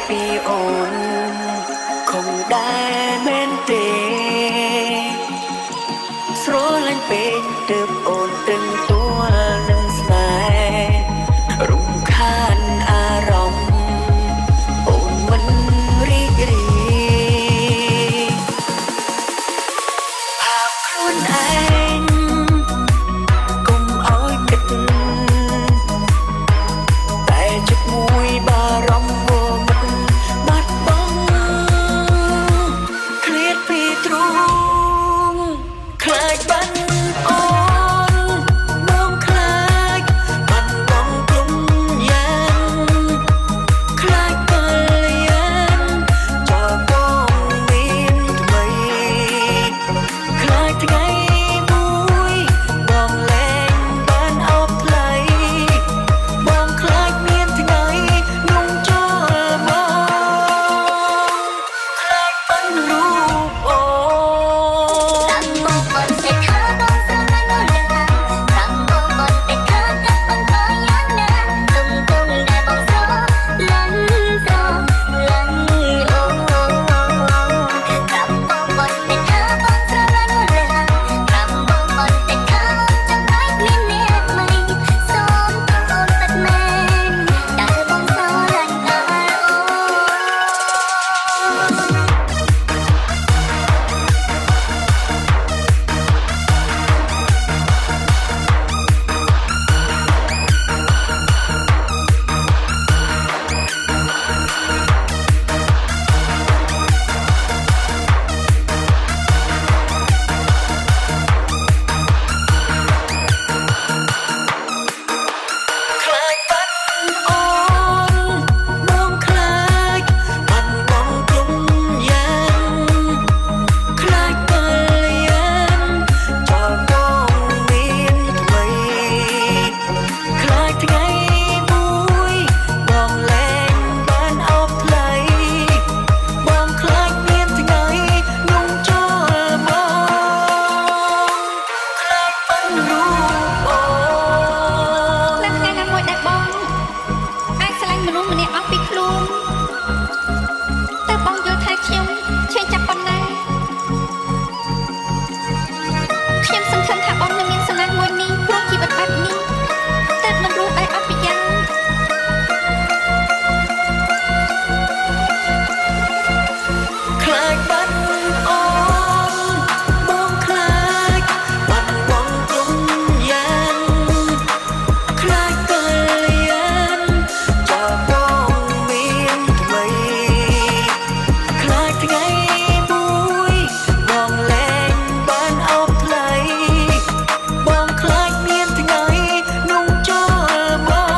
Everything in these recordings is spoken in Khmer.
ពីអូនคงได้មែនទេស្រលាញ់ពេកទើបអូនตึងទួលនឹងស្នេហ៍រំខានអារម្មណ៍អូនមិនរីករាយផាបខ្លួនឯងកុំឲ្យគិតតែចិត្តមួយបារម្ភមិនបាត់បង់ឃ្លាតពីទ្រូងខ្លាចបាត់អូនបងខ្លាចបាត់បង់គុំយ៉ាងខ្លាចកលយ៉ាងចោលបងមានថ្មីខ្លាចថ្ងៃមួយបងលែងបានអបថ្លៃបងខ្លាចមានថ្ងៃนุ่งចោលមកខ្លាចបាត់រូបអូន ខ្លាចបាត់អូនបងខ្លាចបាត់បង់គុំយ៉ាងខ្លាចកលយ៉ាងចោលបងមានថ្មីខ្លាចថ្ងៃមួយបងលែងបានអបថ្លៃបងខ្លាចមានថ្ងៃนุ่งចោលមកខ្លាចបាត់រូបអូន នៅថ្ងៃណាមួយដែលបងអាចស្រឡាញ់មនុស្សម្នាក់អស់ពីខ្លួនតើបងយល់ថាខ្ញុំឈឺចាប់ប៉ុណ្ណាខ្ញុំសង្ឃឹមថាបងនឹងមានសំណាងមួយនេះព្រោះជីវិតបែបនេះតើមិនរស់ដោយអត់ប្រយោជន៍ ខ្លាចបាត់អូនបងខ្លាចបាត់បង់គុំយ៉ាងខ្លាចកលយ៉ាងចោលបងមានថ្មីខ្លាចថ្ងៃមួយបងលែងបានអបថ្លៃបងខ្លាចមានថ្ងៃนุ่งចោលមក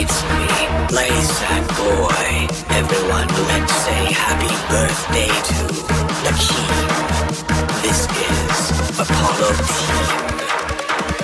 It's me, Blaze Boy. Everyone, let's say happy birthday to the king. This is Apollo Team.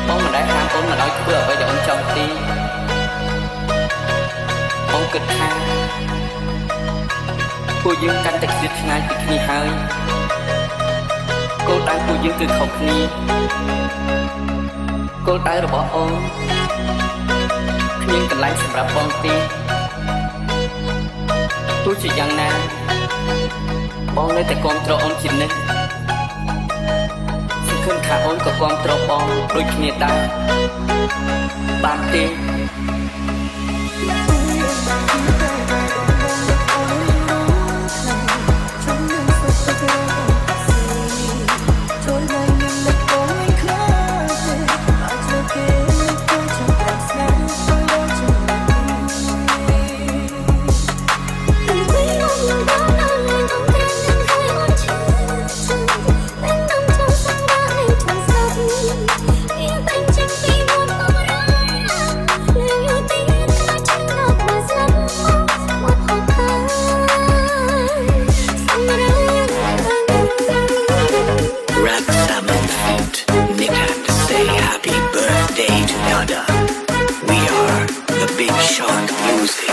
បងមិនដែលហាមអូនមិនឲ្យធ្វើអ្វីដែលអូនចង់ទីបងគិតថាពួកយើងកាន់តែឃ្លាតឆ្ងាយពីគ្នាហើយគោលដៅពួកយើងគឺខុសគ្នាគោលដៅរបស់អូនគ្មានកន្លែងសម្រាប់បងទេទោះជាយ៉ាងណាបងនៅតែគាំទ្រអូនជានិច្ចសង្ឃឹមថាអូនក៏គាំទ្របងដូចគ្នាដែរបានទេ Rap Salmon Feet. Nick had to say happy birthday to Dada. We are the Big Shark Music.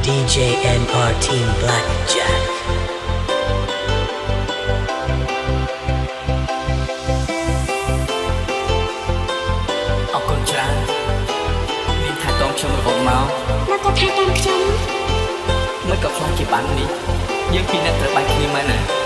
DJNR Team Blackjack. អរគុណច្រើននាងថែទាំខ្ញុំរហូតមក แล้วก็ថែទាំខ្ញុំ មិនក៏ខ្លាចជាបាននេះយើងពីរអ្នកត្រូវបាច់គ្នាមែនណា អ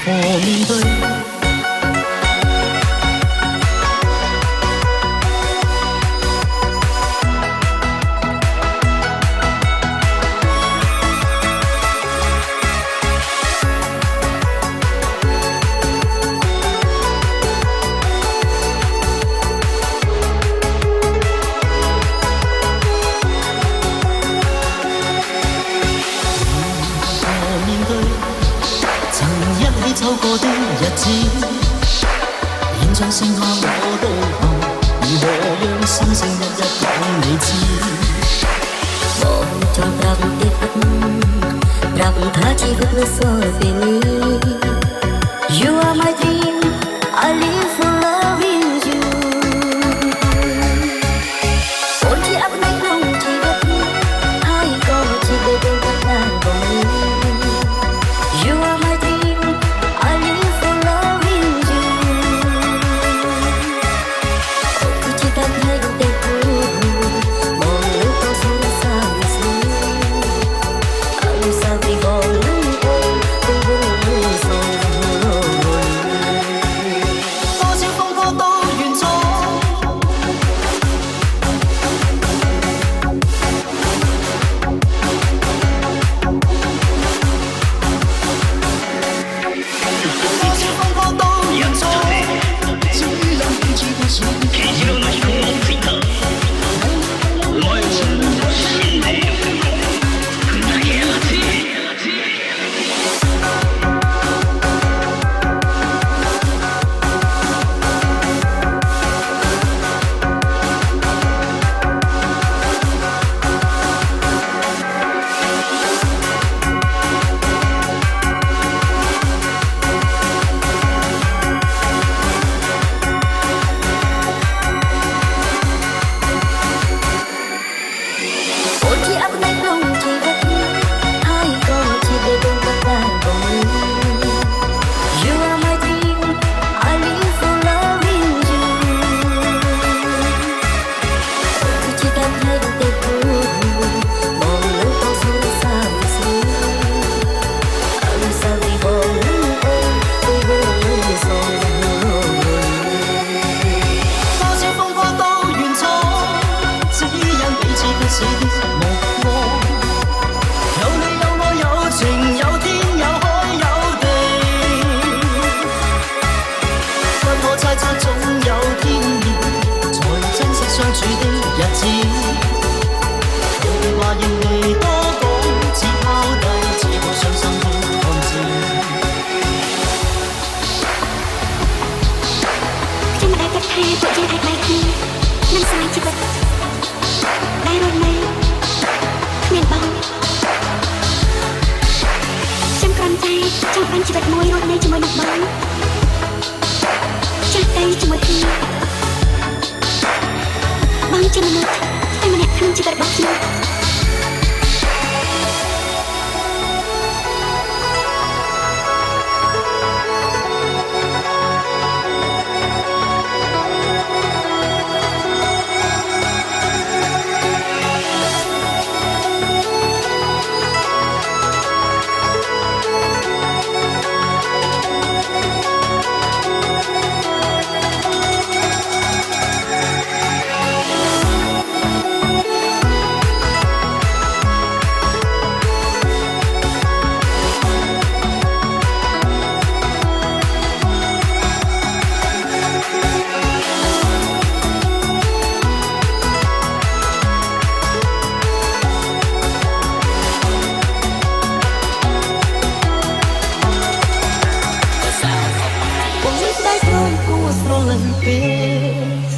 面對。走過的日子，現在剩下我都行，如何讓心聲一一講你知？បងចង់ប្រាប់បន្តិចប្រាប់ថាជីវិតនៅសល់ពេលនេះ You are my dream I live for loving you អូនជាអបនៃក្នុងជីវិតហើយក៏ជាពេលដែលបានបង You are my dream I live for loving you អូនគឺជាការให้ដល់តែគូមកលើកទៅสู่សាមស្នេហ៍អនុស្សាវរីយ៍បងនឹងអូនគង់វង្សសូម多少風波都願闖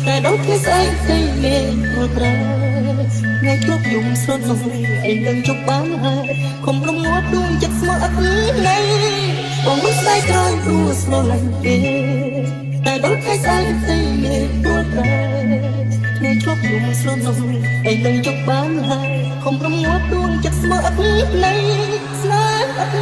តែដល់ថ្ងៃស្អែកស្អីមានព្រោះប្រាថ្ងៃគ្រប់យំស្រន់នោះអីនឹងជប់បានហើយខំរំងាប់ដួងចិត្តស្មោះអត់ថ្ងៃបងមិនស្ដាយក្រោយព្រោះស្រឡាញ់ទេតែដល់ថ្ងៃស្អែកស្អីមានព្រោះប្រាថ្ងៃគ្រប់យំស្រន់នោះអីនឹងជប់បានហើយខំរំងាប់ដួងចិត្តស្មោះអត់ថ្ងៃស្នេហ៍អត់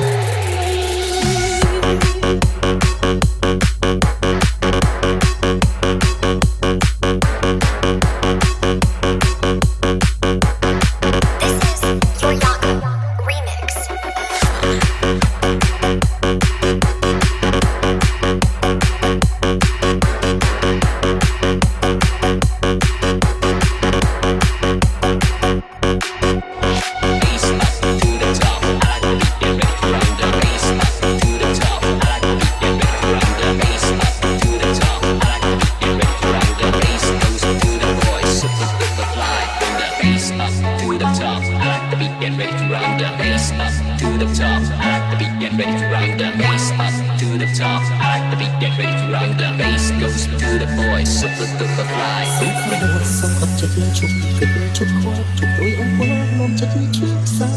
the bass up to the top. The beat get ready to rock. The bass goes to the boys, super duper fly. សុខភាពសុខចិត្តជប់គិតជប់ខ្វល់ជប់ដោយអង្គមកចិត្តឈឺសា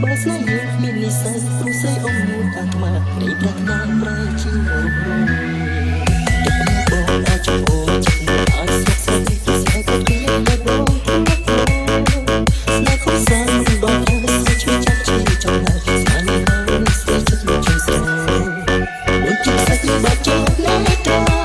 បើស្នេហ៍មាននិស្ស័យព្រោះស្រីអង្គនួនតាមថ្មរីប្រាថ្នាប្រែជារងបងអាចចូលចិត្តអាចស្គាល់ស្នេហ៍ស្នេហ៍ក៏ជាតែបងស្នេហ៍ខំសានបងត្រូវស្គាល់ជួយចាប់ជួយចំណាយស្នេហ៍ហើយស្នេហ៍ចិត្តមកជួយស្រោបងជិះសាច់បាត់ចូលណាស់តើ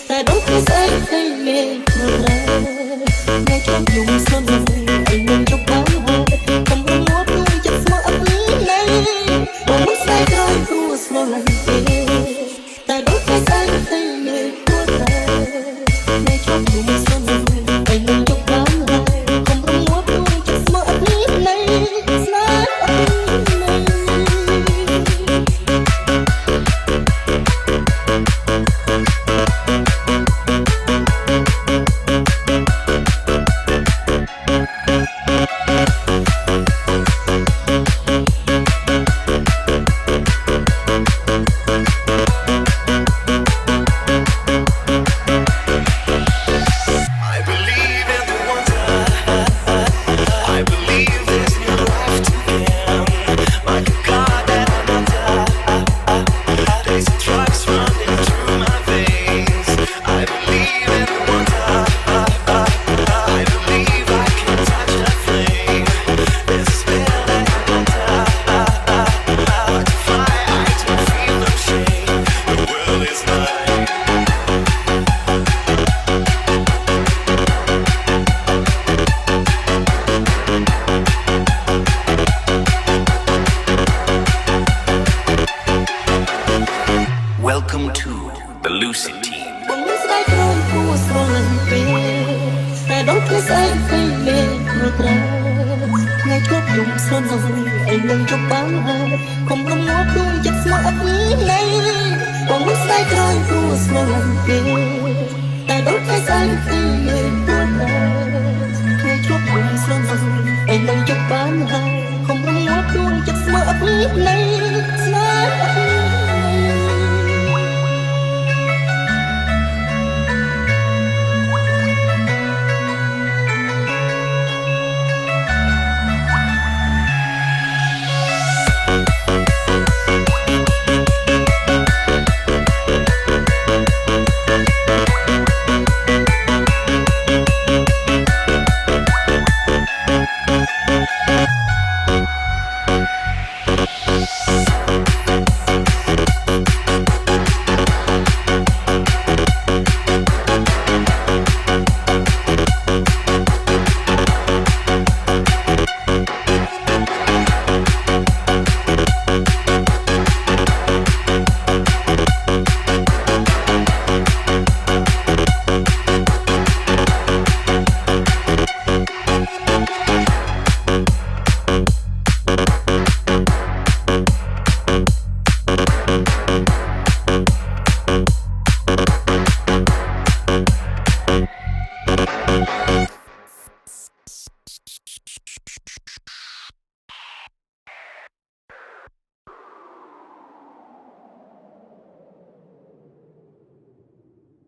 តែដូចគេស្អីទៅលេងមើលតែចាំយំសន្និដ្ឋានអីមិនជប់បានហើយកំរងត់ខ្លួនចិត្តស្មោះអត់លីណែបងមិនស្ដាយក្រោយព្រោះស្រឡាញ់ទេតែដូចគេស្អីទៅលេងមើលតែចាំយំសន្និដ្ឋានអីមិនជប់បានហើយកំរងត់ខ្លួនចិត្តស្មោះអត់លីណែស្នេហ៍អត់លីណែWelcome to the Lucid Team. បងមិនស្ដាយក្រោយព្រោះស្រឡាញ់ពេកតែដូចគេស្អីទៅលេងមើលត្រូវថ្ងៃជប់យំសន្និដ្ឋានអីនឹងជប់បានហើយកុំរំងាប់ដូចចិត្តស្មោះអត់លីណែបងមិនស្ដាយក្រោយព្រោះស្រឡាញ់ពេកតែដូចគេស្អីទៅលេង